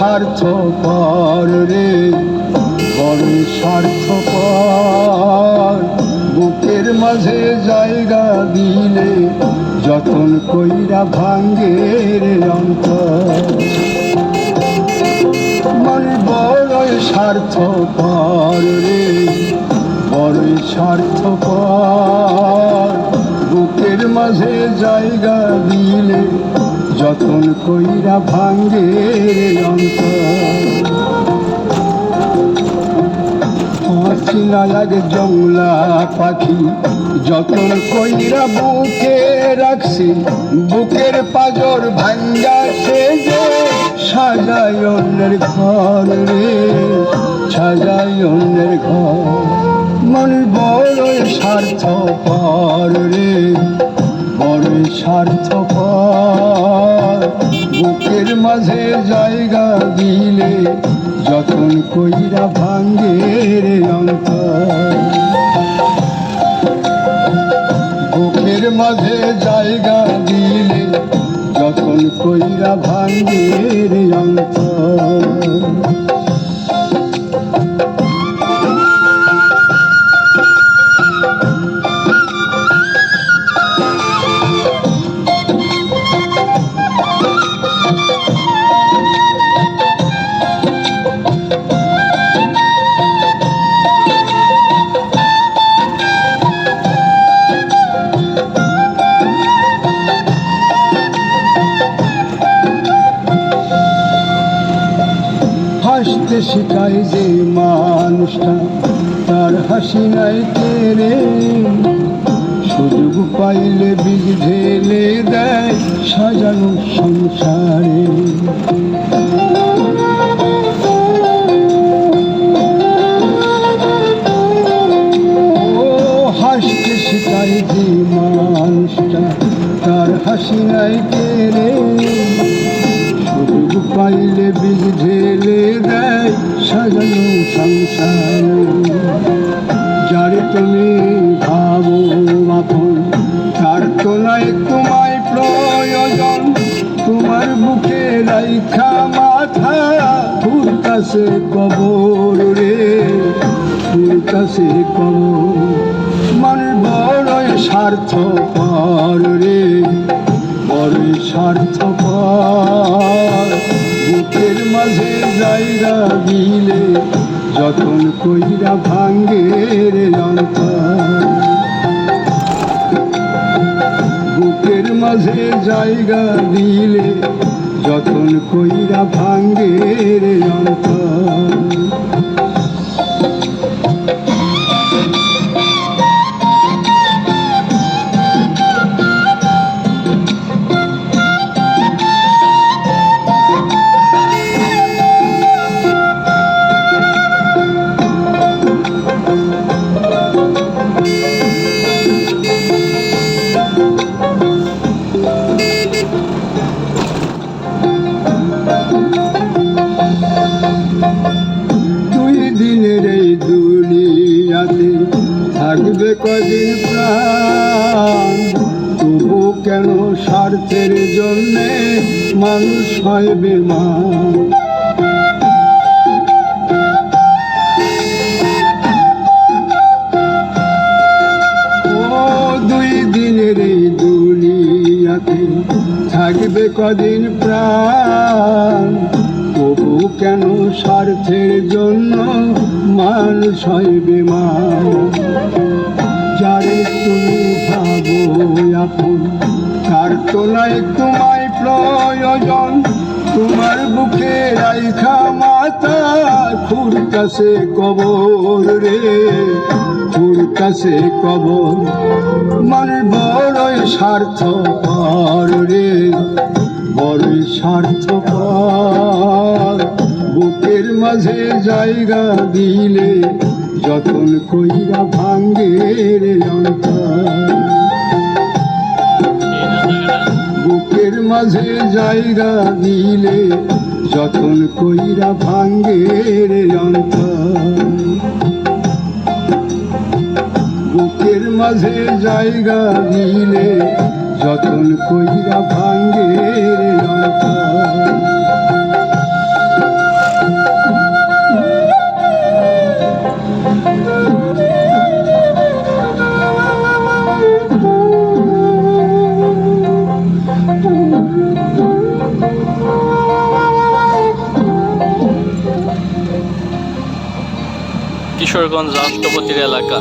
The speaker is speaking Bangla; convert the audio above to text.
স্বার্থপর রে, বড়ই স্বার্থপর। বুকের মাঝে জায়গা দিলে যতন কইরা ভাঙ্গে রে অন্তর। মন বড়ই স্বার্থপর রে, বড়ই স্বার্থপর। বুকের মাঝে জায়গা দিলে যতন কইরা ভাঙ্গে অন্তর। অচিনা এক জংলা পাখি যতন কইরা বুকে রাখছি, বুকের পাজর ভাঙ্গা সে যে সাজায় অন্যের ঘর রে, সাজায় অন্যের ঘর। মন বড়ই স্বার্থপর রে, বড়ই স্বার্থপর। বুকের মাঝে জায়গা দিলে যতন কইরা ভাঙ্গে রে অন্তর। বুকের মাঝে জায়গা দিলে যতন কইরা ভাঙ্গে রে অন্তর। হাসতে শিখায় যে মানুষটা, তার হাসি নাই কেড়ে। সুযোগ পাইলে বীজ ঢেলে দেয় সাজানো সংসারে। ও হাসতে শিখায় যে মানুষটা, তার হাসি নাই কেড়ে। সুযোগ পাইলে বীজ ঢেলে দেয় সাজানো সংসার। যারে তুমি ভাবো আপন, তার তো নাই তোমায় প্রয়োজন। তোমার বুকে রাইখা মাথা তোর কাছে কবর রে, তোর কাছে কবর। মন বড়ই স্বার্থপর রে, বড়ই স্বার্থপর। বুকের মাঝে জায়গা দিলে যতন কইরা ভাঙ্গে রে অন্তর। বুকের মাঝে জায়গা দিলে যতন কইরা ভাঙ্গে রে অন্তর। দুই দিনের এই দুনিয়াতে থাকবে কদিন প্রাণ, তবু কেন স্বার্থের জন্যে মানুষ হয় বেমান। ও দুই দিনের এই দুনিয়াতে থাকবে কদিন প্রাণ, তবু কেন স্বার্থের জন্য মানুষ হয় বেমান। যারে তুমি ভাবো আপন, তার তো নাই তোমায় প্রয়োজন। তোমার বুকে রাইখা মাথা খুর কাছে কবর রে, খুর কাছে কবর। মন বড়ই স্বার্থপর রে, বড়ই স্বার্থপর। বুকের মাঝে জায়গা দিলে যতন কইরা ভাঙ্গে রে অন্তর। বুকের মাঝে জায়গা দিলে যতন কইরা ভাঙ্গে রে অন্তর। বুকের মাঝে জায়গা দিলে যতন কইরা ভাঙ্গে রে অন্তর। কিশোরগঞ্জ রাষ্ট্রপতির এলাকা।